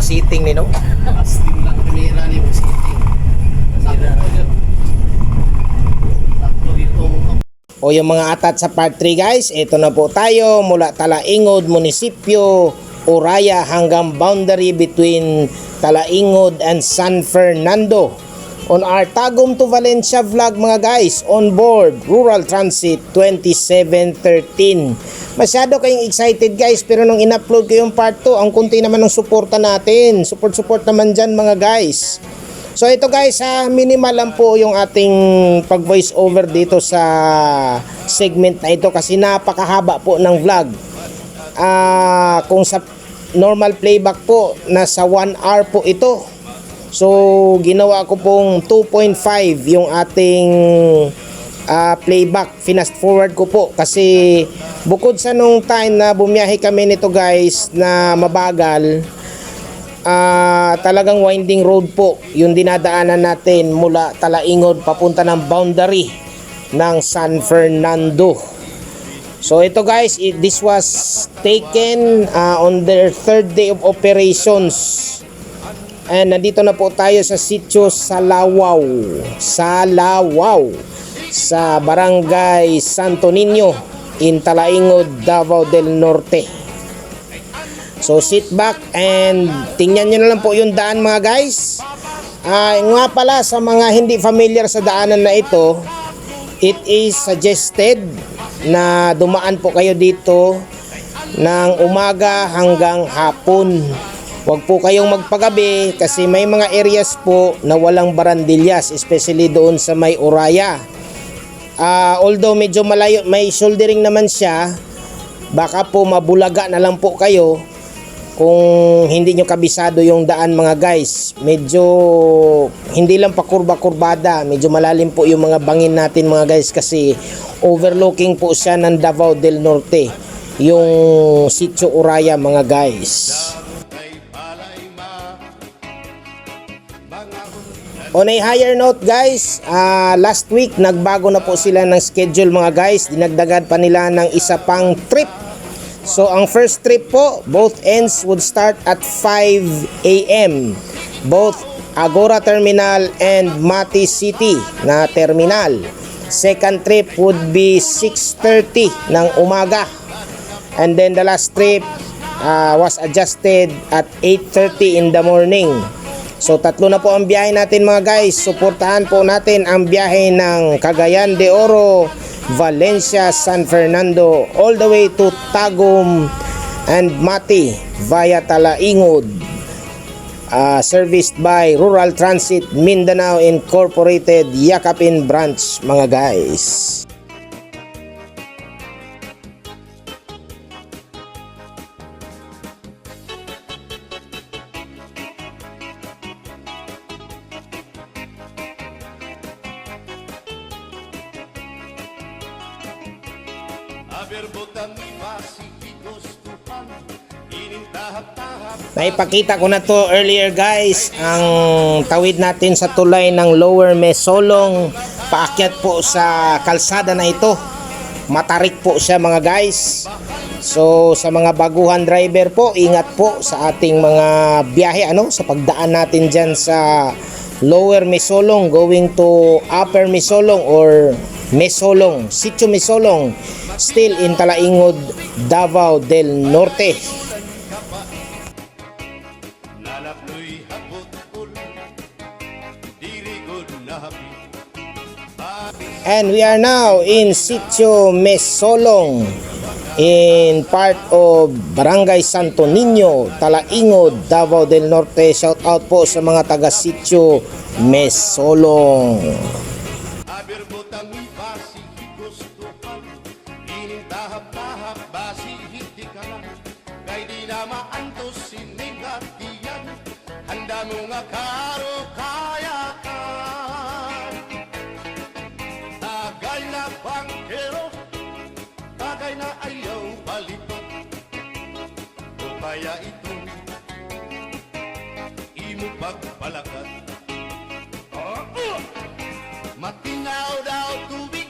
busiting ni no. Steam lang kamera ni busiting. Sakto itong O yung mga atat sa part 3 guys, ito na po tayo mula Talaingod Munisipyo, Oraya hanggang boundary between Talaingod and San Fernando. On our Tagum to Valencia vlog mga guys, on board Rural Transit 2713. Masyado kayong excited guys, pero nung in-upload ko yung part 2, ang kunti naman ng suporta natin. Support naman dyan mga guys. So ito guys, minimal lang po yung ating pag voice over dito sa segment na ito kasi napakahaba po ng vlog. Kung sa normal playback po, nasa 1 hour po ito. So ginawa ko pong 2.5 yung ating playback. Fast forward ko po kasi bukod sa nung time na bumiyahe kami nito guys na mabagal, talagang winding road po yung dinadaanan natin mula Talaingod papunta ng boundary ng San Fernando. So ito guys, this was taken on their third day of operations. And nandito na po tayo sa sitio Salawaw sa Barangay Santo Niño in Talaingod, Davao del Norte. So sit back and tingnan nyo na lang po yung daan mga guys. Nga pala sa mga hindi familiar sa daanan na ito, it is suggested na dumaan po kayo dito ng umaga hanggang hapon. Huwag po kayong magpagabi kasi may mga areas po na walang barandilyas, especially doon sa may Oraya. Although medyo malayo, may shouldering naman siya, baka po mabulaga na lang po kayo kung hindi nyo kabisado yung daan mga guys. Medyo hindi lang pa kurba-kurbada, medyo malalim po yung mga bangin natin mga guys kasi overlooking po siya ng Davao del Norte, yung sitio Oraya mga guys. On a higher note guys, last week nagbago na po sila ng schedule mga guys. Dinagdagan pa nila ng isa pang trip. So ang first trip po, both ends would start at 5 AM. Both Agora Terminal and Mati City na terminal. Second trip would be 6:30 ng umaga. And then the last trip was adjusted at 8:30 in the morning. So tatlo na po ang biyahe natin mga guys. Suportahan po natin ang biyahe ng Cagayan de Oro, Valencia, San Fernando all the way to Tagum and Mati via Talaingod. Serviced by Rural Transit Mindanao Incorporated, Yakapin Branch mga guys. Naipakita ko na to earlier guys, ang tawid natin sa tulay ng Lower Mesolong paakyat po sa kalsada na ito. Matarik po siya mga guys. So sa mga baguhan driver po, ingat po sa ating mga biyahe sa pagdaan natin dyan sa Lower Mesolong going to Upper Mesolong or Mesolong, Sitio Mesolong, still in Talaingod, Davao del Norte. And we are now in Sitio Mesolong in part of Barangay Santo Niño, Talaingod, Davao del Norte. Shout out po sa mga taga Sitio Mesolong. Bagay na ayaw balitot o kaya ito imo pagpalakat. Matinaw daw tubig,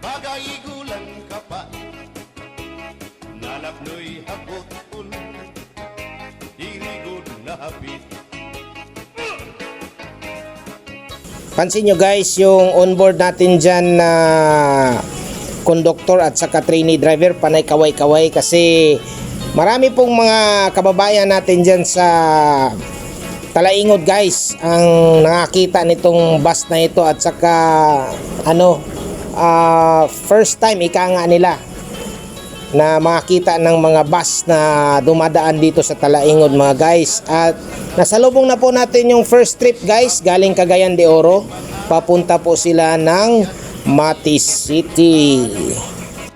bagay gulang kapait, nalapnoy hapot un, dirigod na mabit. Pansin nyo guys, yung onboard natin dyan na conductor at saka trainee driver, panay kaway-kaway kasi marami pong mga kababayan natin dyan sa Talaingod guys ang nakakita nitong bus na ito at saka first time ika nga nila na makakita ng mga bus na dumadaan dito sa Talaingod mga guys. At nasalubong na po natin yung first trip guys, galing Cagayan de Oro, papunta po sila ng Mati City.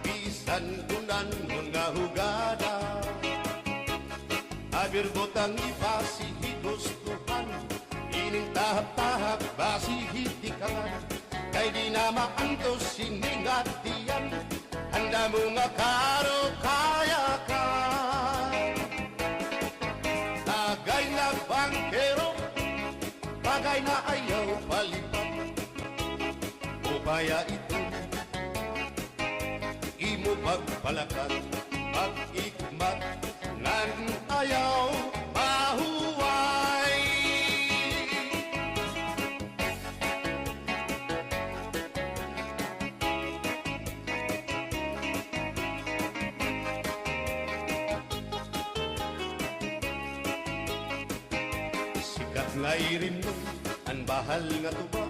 Bisan kunan mga hugada, abir botang ipasihi gustuhan, ining tahap-tahap basihi tikalan, kay di na maantos siningatian, handa mo nga karo kaya ka. Tagay na bangkero, bagay na ayaw palipat, upaya ito imo pagpalakat, pag-ikmat nan ayaw mahuway. Sikat nga irin mo ang bahal nga tuba,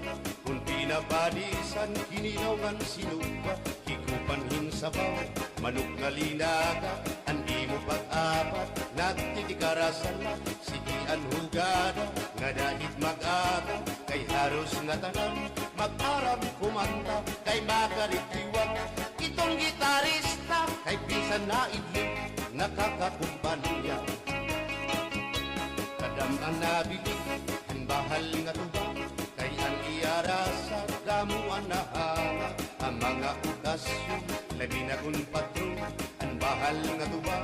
kung pinabadisan kininawgan sinuba, hikupanhin sa baw, manok nga linaga, ang imo pag-apat, nagtitikarasan na, sige ang hugada, nga dahit mag-aga, kay haros nga tanan, mag-aram kumanta, kay makaritiwag, itong gitarista, kay bisan na idlip, nakakakumpanya. Kadam ang nabilig, ang bahal nga tuba, kay ang iarasa, damuan na hanga, ang mga okasyon, labi na kung patron, ang bahal nga tuba,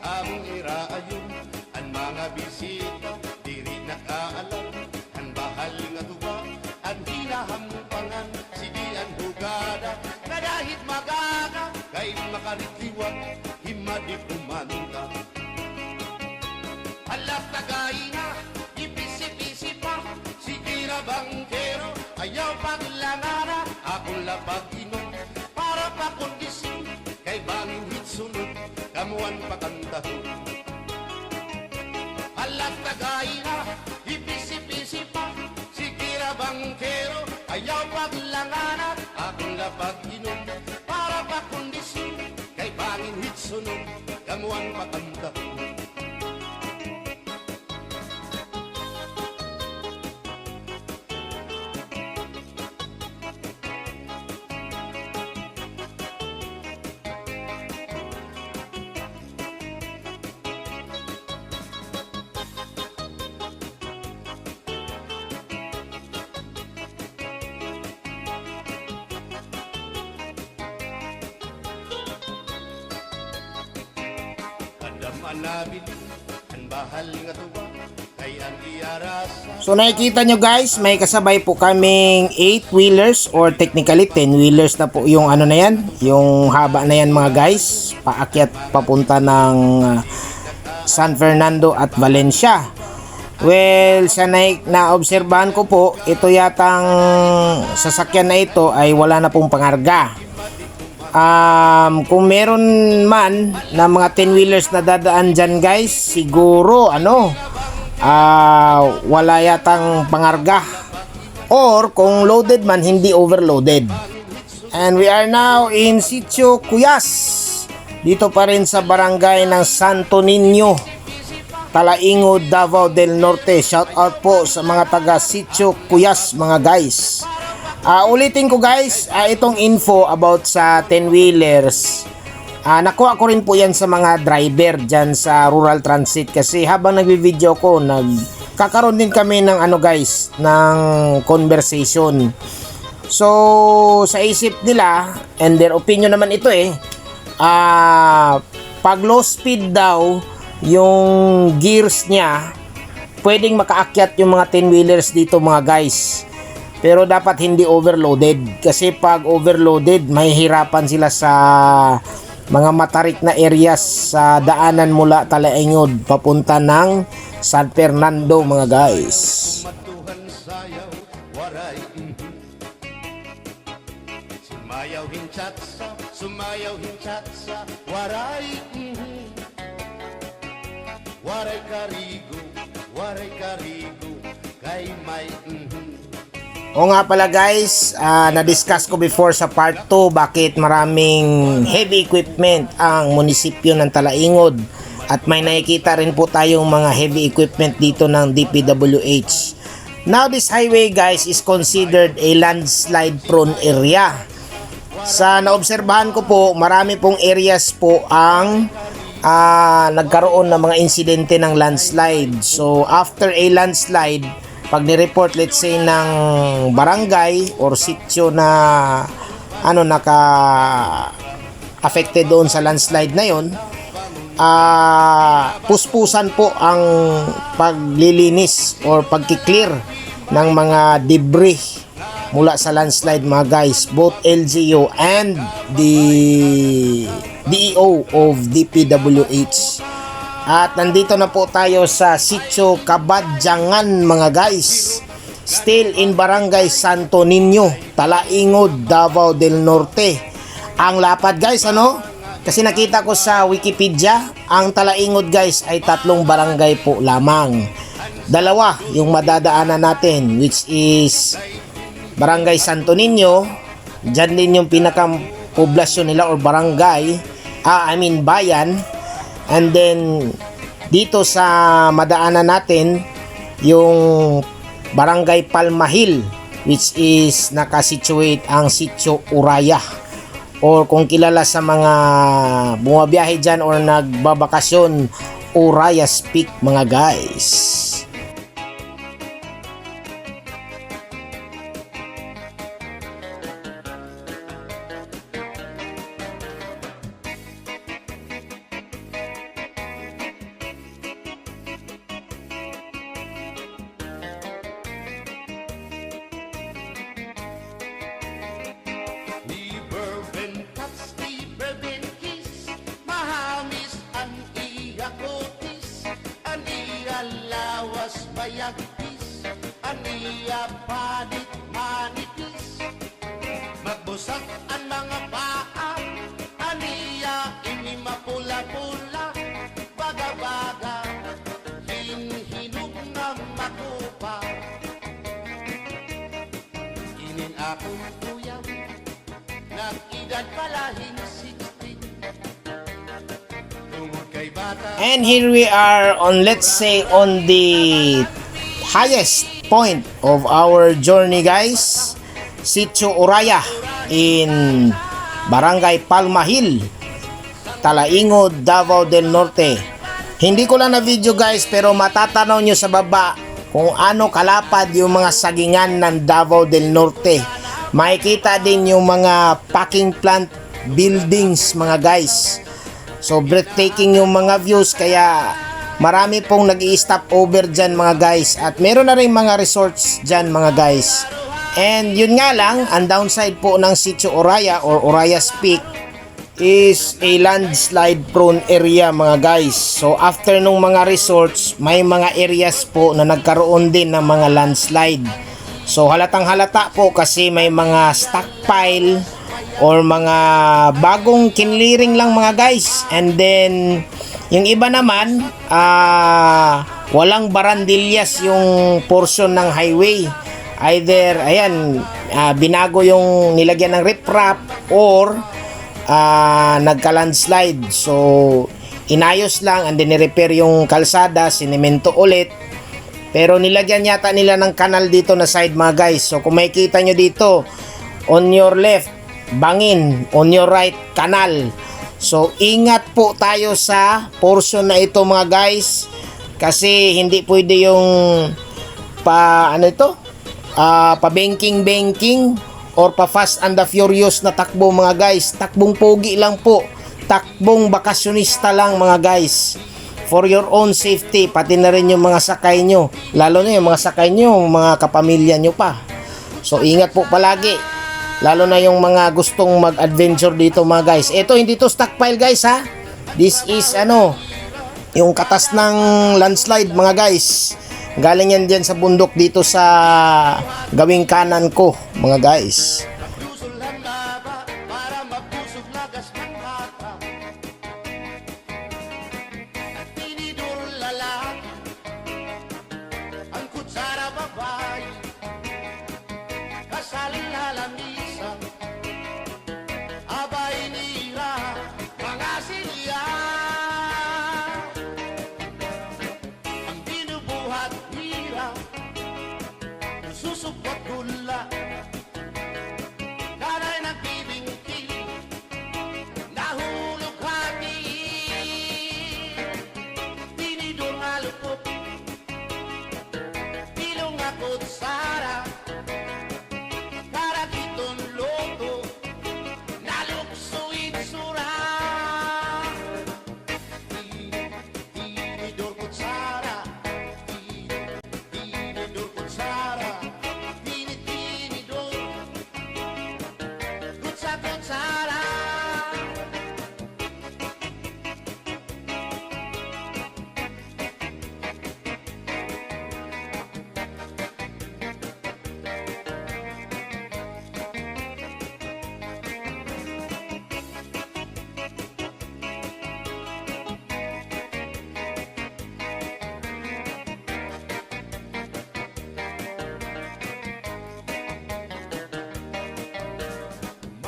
among iraayon, ang mga bisita, diri nakaalam, ang bahal nga tuba, ang hinahampangan, sige ang hugada, na dahit magaga, kay makaritiwag, himadi kumanta. Alat tagay na, ipisi-pisi pa, sige na bangkero, ayaw paglangara, akong lapag inom, para pa kondisyon, kay bangin hit sunod, kamuan pakantahon. Alat tagay na, ipisi-pisi pa, sige na bangkero, ayaw paglangara, akong lapag inom, para pa kondisyon, kay bangin hit sunod, kamuan pakantahon. Ang bahal nga tuba, kay ang iarasa. So nakikita nyo guys, may kasabay po kaming 8-wheelers or technically 10-wheelers na po yung ano na yan, yung haba na yan mga guys, paakyat papunta ng San Fernando at Valencia. Well, sa naobserbahan ko po, ito yatang sasakyan na ito ay wala na pong pangarga. Kung meron man na mga 10-wheelers na dadaan dyan guys, siguro wala yatang pangarga, or kung loaded man, hindi overloaded. And we are now in Sitio Cuyas, dito pa rin sa barangay ng Santo Niño, Talaingod, Davao del Norte. Shout out po sa mga taga Sitio Cuyas mga guys. Ulitin ko guys, itong info about sa 10-wheelers. Nakuha ko rin po yan sa mga driver dyan sa Rural Transit, kasi habang nagvi-video ko, nagkakaroon din kami ng ng conversation. So sa isip nila, and their opinion naman ito pag low speed daw yung gears niya, pwedeng makaakyat yung mga 10-wheelers dito mga guys. Pero dapat hindi overloaded, kasi pag overloaded mahihirapan sila sa mga matarik na areas sa daanan mula Talaingod papunta ng San Fernando mga guys. Matuhan sayaw, waray Sumayaw hinchatsa, sumayaw hinchatsa, waray Waray karigo, kay may O nga pala guys, na-discuss ko before sa part 2 bakit maraming heavy equipment ang munisipyo ng Talaingod. At may nakikita rin po tayong mga heavy equipment dito ng DPWH. Now this highway guys is considered a landslide prone area. Sa naobserbahan ko po, marami pong areas po ang nagkaroon ng mga insidente ng landslide. So after a landslide, pag ni-report let's say ng barangay or sitio na naka affected doon sa landslide na yon, puspusan po ang paglilinis or pagki-clear ng mga debris mula sa landslide mga guys, both LGU and the DEO of DPWH. At nandito na po tayo sa Sitio Kabadyangan mga guys, still in Barangay Santo Niño, Talaingod, Davao del Norte. Ang lapad guys, kasi nakita ko sa Wikipedia, ang Talaingod guys ay 3 barangay po lamang. 2 yung madadaanan natin, which is Barangay Santo Niño, dyan din yung pinaka-poblasyon nila or barangay, bayan. And then dito sa madaanan natin yung Barangay Palmahil, which is nakasituate ang Sitio Uraya, or kung kilala sa mga bumabiyahe dyan or nagbabakasyon, Uraya's Peak mga guys. Bayagpis, aniya panit manipis, magbusak ang mga paa, aniya ini mapula-pula, baga-baga, hinhinog na makupa. Inin akong kuyaw, nag-edad palahin 16. Tungod kay bata. And here we are on, let's say, on the highest point of our journey guys, Sitio Uraya in Barangay Palmahil, Talaingod, Davao del Norte. Hindi ko lang na video guys, pero matatanaw nyo sa baba kung ano kalapad yung mga sagingan ng Davao del Norte. Makikita din yung mga packing plant buildings mga guys. So breathtaking yung mga views, kaya marami pong nag-i-stop over dyan mga guys. At meron na rin mga resorts dyan mga guys. And yun nga lang, ang downside po ng Sitio Uraya or Uraya's Peak is a landslide prone area mga guys. So after nung mga resorts, may mga areas po na nagkaroon din ng mga landslide. So halatang halata po kasi may mga stockpile or mga bagong kinliring lang mga guys. And then yung iba naman, walang barandilyas yung portion ng highway. Either, binago yung nilagyan ng riprap or nagka-landslide. So, inayos lang and then ni-repair yung kalsada, sinemento ulit. Pero nilagyan yata nila ng kanal dito na side mga guys. So, kung makikita nyo dito, on your left, bangin, on your right, kanal. So ingat po tayo sa portion na ito mga guys, kasi hindi pwede yung pa banking or pa fast and the furious na takbo mga guys. Takbong pogi lang po, takbong bakasyonista lang mga guys, for your own safety, pati na rin yung mga sakay nyo, lalo na yung mga sakay nyo, mga kapamilya nyo pa. So ingat po palagi. Lalo na yung mga gustong mag-adventure dito mga guys. Ito hindi to stockpile guys ha. This is yung katas ng landslide mga guys. Galing yan dyan sa bundok dito sa gawing kanan ko mga guys. Napusol ang laba para mapusog lagas ng bata. Tinidor lalaki, ang kutsara babae, kasaling lalamisan, abay nila, mga silya. Ang binubuhat hirap, susupot gula, nanay nagbibingkil, nahulog hati, tinidor nga lupot, ilong nga kutsara, karakiton loto, naluksuin sura. Tinidor kutsara, tinidor kutsara, tinidor kutsara.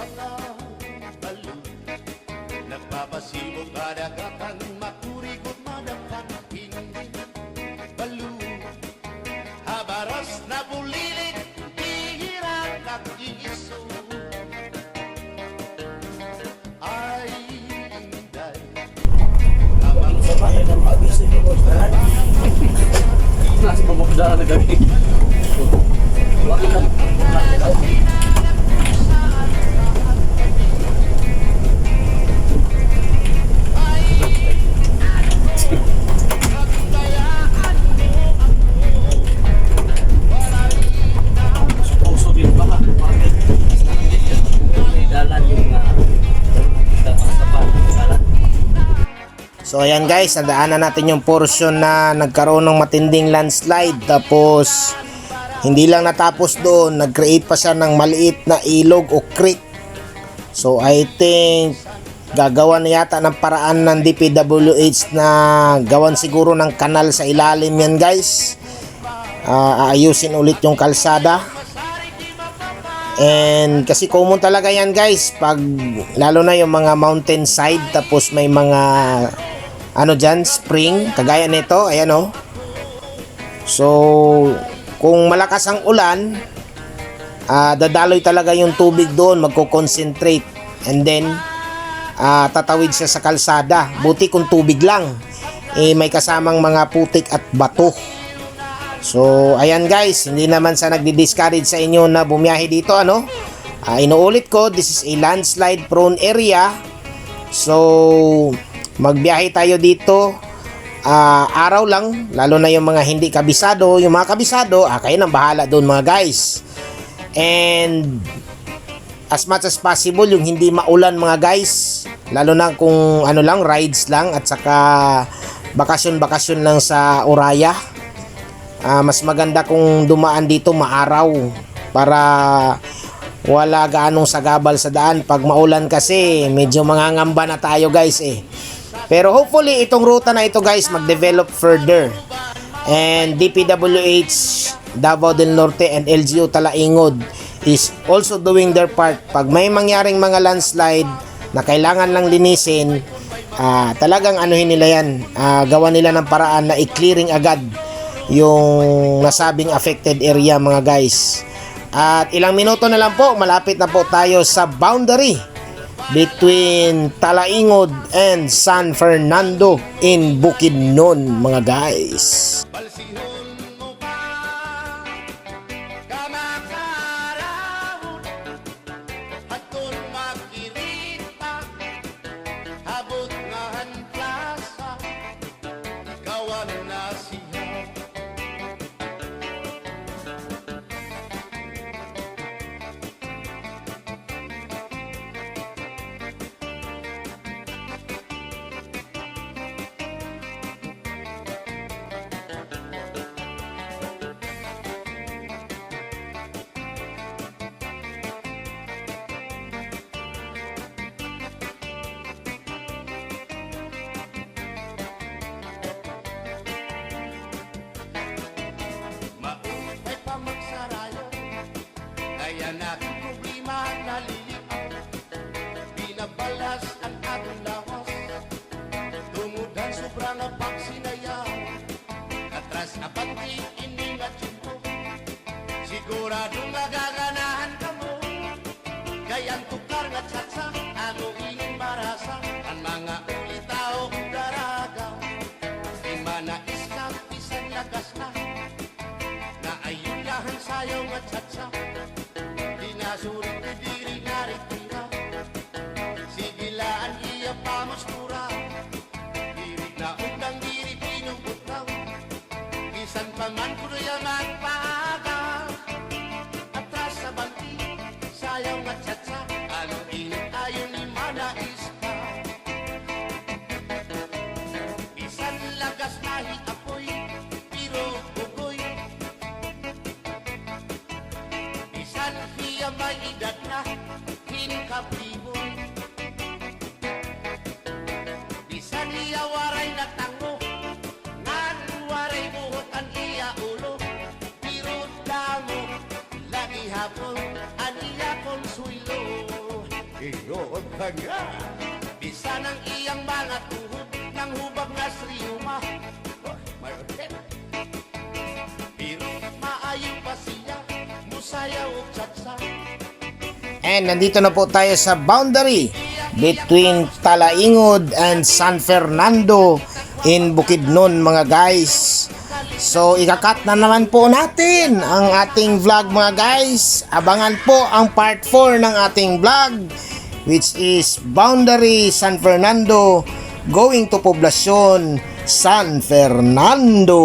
Mga balo, nagpapasibog kadagatan, makurikot madapan, hindi balo. Habaras na bulilit, hihirap at iso. Ay, inday, habang Nasa pamukdaan na kami. Puso din ba? May dalan yung dalan. So ayan guys, nadaanan natin yung portion na nagkaroon ng matinding landslide. Tapos hindi lang natapos doon, nag-create pa siya ng maliit na ilog o creek. So I think gagawa na yata ng paraan ng DPWH na gawan siguro ng kanal sa ilalim yan guys. Aayusin ulit yung kalsada. And kasi common talaga yan guys, pag lalo na yung mga mountain side, tapos may mga dyan, spring, kagaya nito, ayan o. So kung malakas ang ulan, dadaloy talaga yung tubig doon, magko-concentrate, and then tatawid siya sa kalsada. Buti kung tubig lang, may kasamang mga putik at bato. So ayan guys, hindi naman sa nagdi-discourage sa inyo na bumiyahe dito inuulit ko, this is a landslide prone area. So magbiyahe tayo dito araw lang, lalo na yung mga hindi kabisado. Yung mga kabisado, kayo nang bahala doon mga guys. And as much as possible yung hindi maulan mga guys, lalo na kung lang, rides lang at saka bakasyon lang sa Oraya. Mas maganda kung dumaan dito maaraw para wala gaanong sagabal sa daan. Pag maulan kasi medyo mangangamba na tayo guys Pero hopefully itong ruta na ito guys mag-develop further. And DPWH Davao del Norte and LGU Talaingod is also doing their part. Pag may mangyaring mga landslide na kailangan lang linisin, talagang anuhin nila yan, gawa nila ng paraan na i-clearing agad yung nasabing affected area mga guys. At ilang minuto na lang po, malapit na po tayo sa boundary between Talaingod and San Fernando in Bukidnon mga guys. balsihon mo pa, kamakarahon, hatun makirita, habot nga hanplasa, ikawan na siya. Siguradong magaganahan ka mo. Gayang tukar nga tsatsa, ako ining marasa. Ang mga ulitaw daraga, di manais ka pisan lagas na. Na ayulahan sayo nga tsatsa, di nasurit ni diri naritira. Sigilaan iya pamustura, diri na undang diri pinubutaw. Bisan paman kuno ya magpaaga, atras sa banti, sayaw nga tsatsa, ano init ayon ni manais ka. Bisan lagas nahi apoy, pero bugoy. Bisan hiya may edad na, hinkapriboy. Bisan hiya waray na tango, nan waray buhok ang iya ulo. Pero damo, lagi hapon, ang iya konsuelo. Iyon ka nga. Bisan ang iyang mga tuhod, ng hubag nga sriyuma. May otet. Pero maayo pa siya, musayaw o tsatsa. And nandito na po tayo sa boundary between Talaingod and San Fernando in Bukidnon mga guys. So ikakat na naman po natin ang ating vlog mga guys. Abangan po ang part 4 ng ating vlog, which is boundary San Fernando going to Poblacion San Fernando.